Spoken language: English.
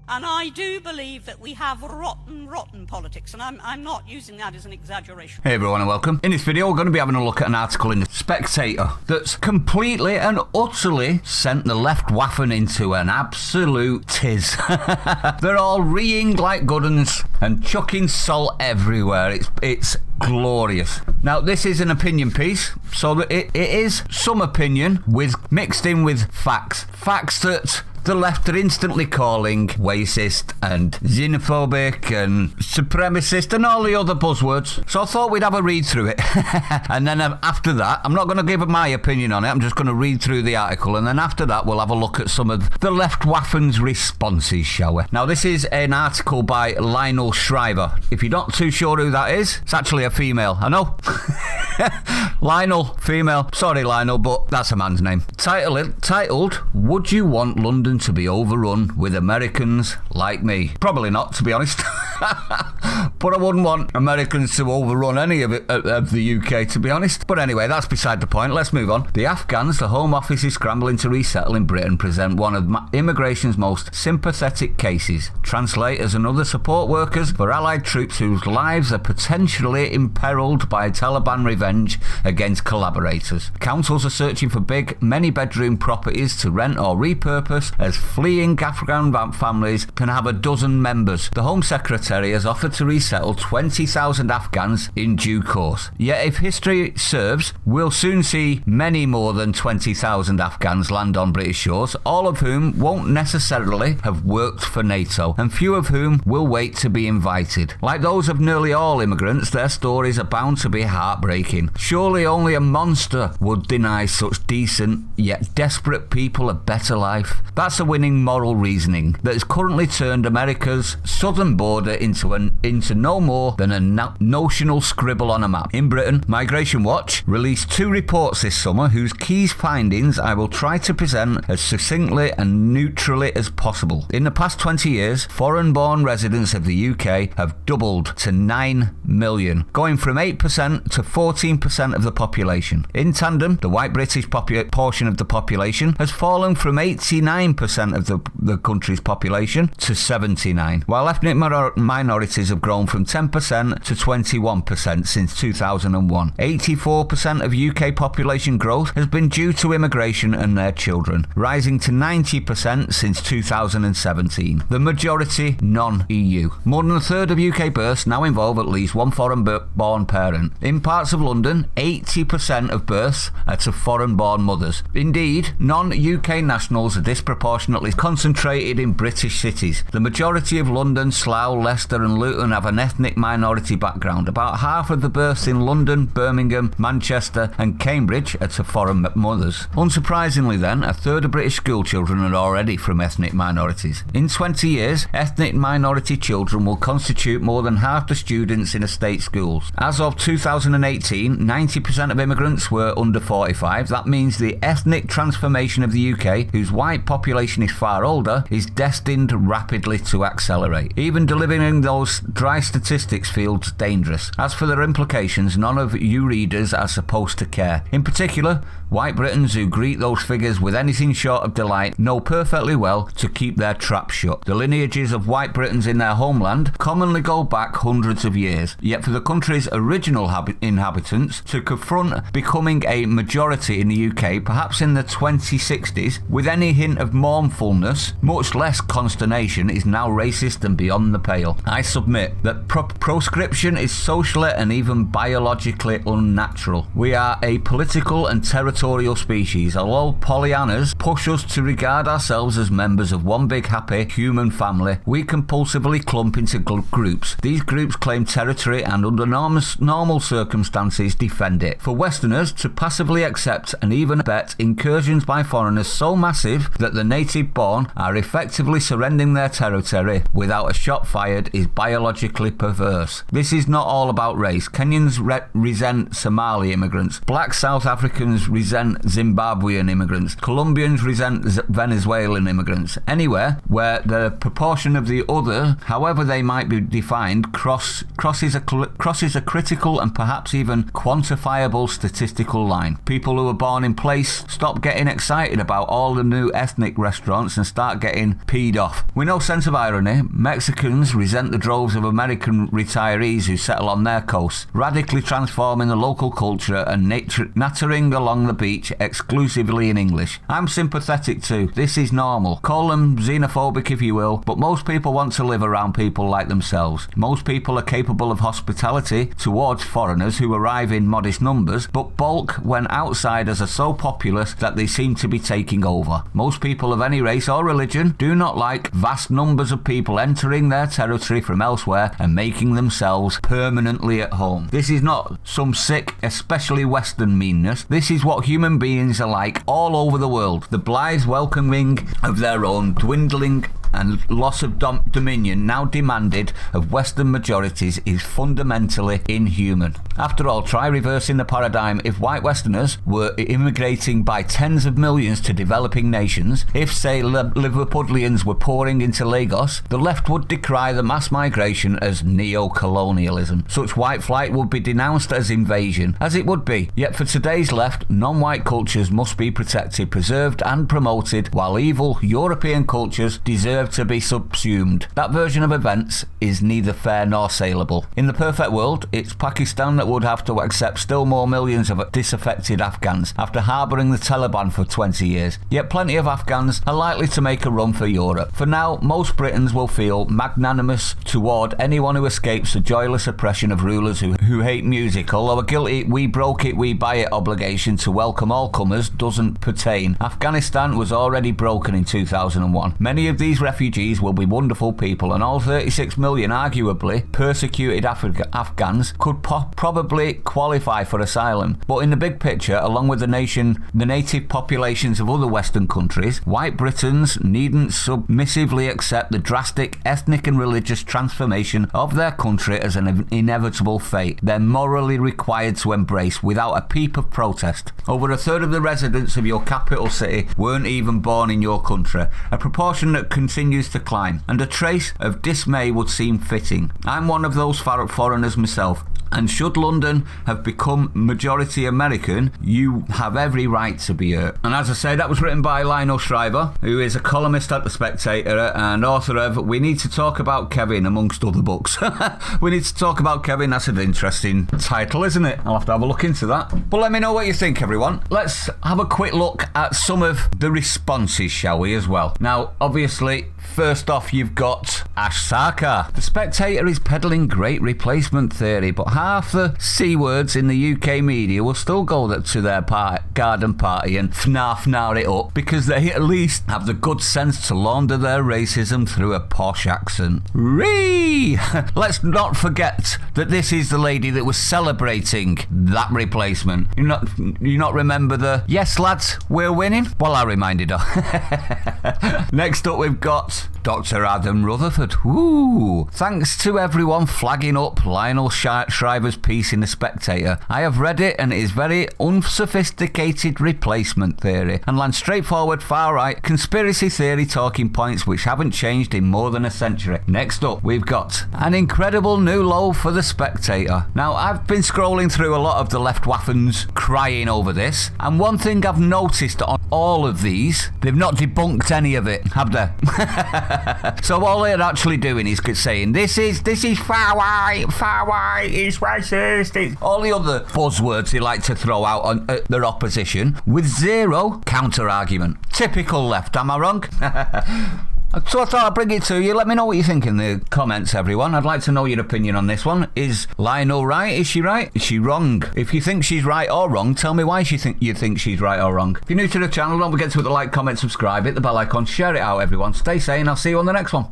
And I do believe that we have rotten politics, and I'm not using that as an exaggeration. Hey everyone and welcome. In this video we're going to be having a look at an article in the Spectator that's completely and utterly sent the left waffen into an absolute tiz. They're all reeing like good uns and chucking salt everywhere. It's glorious. Now this is an opinion piece, so that it is some opinion mixed in with facts that the left are instantly calling racist and xenophobic and supremacist and all the other buzzwords. So I thought we'd have a read through it. And then after that, I'm not going to give my opinion on it, I'm just going to read through the article, and then after that we'll have a look at some of the left waffen's responses, shall we? Now this is an article by Lionel Shriver. If you're not too sure who that is, it's actually a female, I know. Lionel, female. Sorry Lionel, but that's a man's name. Titled, Would You Want London to be overrun with Americans like me? Probably not, to be honest. But I wouldn't want Americans to overrun any of the UK, to be honest. But anyway, that's beside the point. Let's move on. The Afghans the Home Office is scrambling to resettle in Britain present one of immigration's most sympathetic cases. Translators and other support workers for allied troops whose lives are potentially imperiled by Taliban revenge against collaborators. Councils are searching for big, many-bedroom properties to rent or repurpose, as fleeing Afghan families can have a dozen members. The Home Secretary has offered to resettle 20,000 Afghans in due course. Yet if history serves, we'll soon see many more than 20,000 Afghans land on British shores, all of whom won't necessarily have worked for NATO, and few of whom will wait to be invited. Like those of nearly all immigrants, their stories are bound to be heartbreaking. Surely only a monster would deny such decent yet desperate people a better life. That's a winning moral reasoning that has currently turned America's southern border into no more than a notional scribble on a map. In Britain, Migration Watch released 2 reports this summer whose key findings I will try to present as succinctly and neutrally as possible. In the past 20 years, foreign-born residents of the UK have doubled to 9 million, going from 8% to 14% of the population. In tandem, the white British portion of the population has fallen from 89% of the country's population to 79%, while ethnic minorities have grown from 10% to 21% since 2001. 84% of UK population growth has been due to immigration and their children, rising to 90% since 2017. The majority non-EU. More than a third of UK births now involve at least one foreign-born parent. In parts of London, 80% of births are to foreign-born mothers. Indeed, non-UK nationals are disproportionately concentrated in British cities. The majority of London, Slough, Leicester and Luton have an ethnic minority background. About half of the births in London, Birmingham, Manchester and Cambridge are to foreign mothers. Unsurprisingly then, a third of British school children are already from ethnic minorities. In 20 years, ethnic minority children will constitute more than half the students in estate schools. As of 2018, 90% of immigrants were under 45. That means the ethnic transformation of the UK, whose white population is far older, is destined rapidly to accelerate. Even delivering those dry statistics feels dangerous. As for their implications, none of you readers are supposed to care. In particular, white Britons who greet those figures with anything short of delight know perfectly well to keep their trap shut. The lineages of white Britons in their homeland commonly go back hundreds of years, yet for the country's original inhabitants to confront becoming a majority in the UK, perhaps in the 2060s, with any hint of mournfulness, much less consternation, is now racist and beyond the pale. I submit that proscription is socially and even biologically unnatural. We are a political and territorial species. Although Pollyannas push us to regard ourselves as members of one big happy human family, we compulsively clump into groups. These groups claim territory and under normal circumstances defend it. For Westerners to passively accept and even abet incursions by foreigners so massive that the native born are effectively surrendering their territory without a shot fired is biologically pathologically perverse. This is not all about race. Kenyans resent Somali immigrants. Black South Africans resent Zimbabwean immigrants. Colombians resent Venezuelan immigrants. Anywhere where the proportion of the other, however they might be defined, crosses a critical and perhaps even quantifiable statistical line. People who are born in place stop getting excited about all the new ethnic restaurants and start getting peed off. With no sense of irony, Mexicans resent the droves of American retirees who settle on their coasts, radically transforming the local culture and nattering along the beach exclusively in English. I'm sympathetic too. This is normal. Call them xenophobic if you will, but most people want to live around people like themselves. Most people are capable of hospitality towards foreigners who arrive in modest numbers, but bulk when outsiders are so populous that they seem to be taking over. Most people of any race or religion do not like vast numbers of people entering their territory from elsewhere and making themselves permanently at home. This is not some sick, especially Western meanness. This is what human beings are like all over the world. The blithe welcoming of their own dwindling and loss of dominion now demanded of Western majorities is fundamentally inhuman. After all, try reversing the paradigm. If white Westerners were immigrating by tens of millions to developing nations, if, say, Liverpudlians were pouring into Lagos, the left would decry the mass migration as neo-colonialism. Such white flight would be denounced as invasion, as it would be. Yet for today's left, non-white cultures must be protected, preserved and promoted, while evil European cultures deserve to be subsumed. That version of events is neither fair nor saleable. In the perfect world, it's Pakistan that would have to accept still more millions of disaffected Afghans after harbouring the Taliban for 20 years. Yet plenty of Afghans are likely to make a run for Europe. For now, most Britons will feel magnanimous toward anyone who escapes the joyless oppression of rulers who hate music, although a guilty we broke it, we buy it obligation to welcome all comers doesn't pertain. Afghanistan was already broken in 2001. Many of these refugees will be wonderful people, and all 36 million arguably persecuted Afghans could probably qualify for asylum. But in the big picture, along with the native populations of other Western countries, white Britons needn't submissively accept the drastic ethnic and religious transformation of their country as an inevitable fate they're morally required to embrace without a peep of protest. Over a third of the residents of your capital city weren't even born in your country, a proportion that continues to climb, and a trace of dismay would seem fitting. I'm one of those foreigners myself, and should London have become majority American, you have every right to be hurt. And as I say, that was written by Lionel Shriver, who is a columnist at The Spectator and author of We Need to Talk About Kevin, amongst other books. We Need to Talk About Kevin, that's an interesting title, isn't it? I'll have to have a look into that. But let me know what you think, everyone. Let's have a quick look at some of the responses, shall we, as well. Now, obviously, first off, you've got Ash Sarkar. The Spectator is peddling great replacement theory, but half the C words in the UK media will still go to their garden party and fnar it up because they at least have the good sense to launder their racism through a posh accent. Let's not forget that this is the lady that was celebrating that replacement. You not remember the "Yes lads, we're winning"? Well, I reminded her. Next up we've got Dr. Adam Rutherford. Ooh. Thanks to everyone flagging up Lionel Shriver's piece in The Spectator. I have read it and it is very unsophisticated replacement theory and lands straightforward far-right conspiracy theory talking points which haven't changed in more than a century. Next up, we've got an incredible new low for The Spectator. Now, I've been scrolling through a lot of the left waffens crying over this, and one thing I've noticed on all of these, they've not debunked any of it, have they? So all they're actually doing is saying this is far right, it's racist, it's all the other buzzwords they like to throw out on their opposition with zero counter argument. Typical left, am I wrong? So I thought I'd bring it to you. Let me know what you think in the comments, everyone. I'd like to know your opinion on this one. Is Lionel right? Is she right? Is she wrong? If you think she's right or wrong, tell me why you think she's right or wrong. If you're new to the channel, don't forget to hit the like, comment, subscribe, hit the bell icon, share it out, everyone. Stay sane. I'll see you on the next one.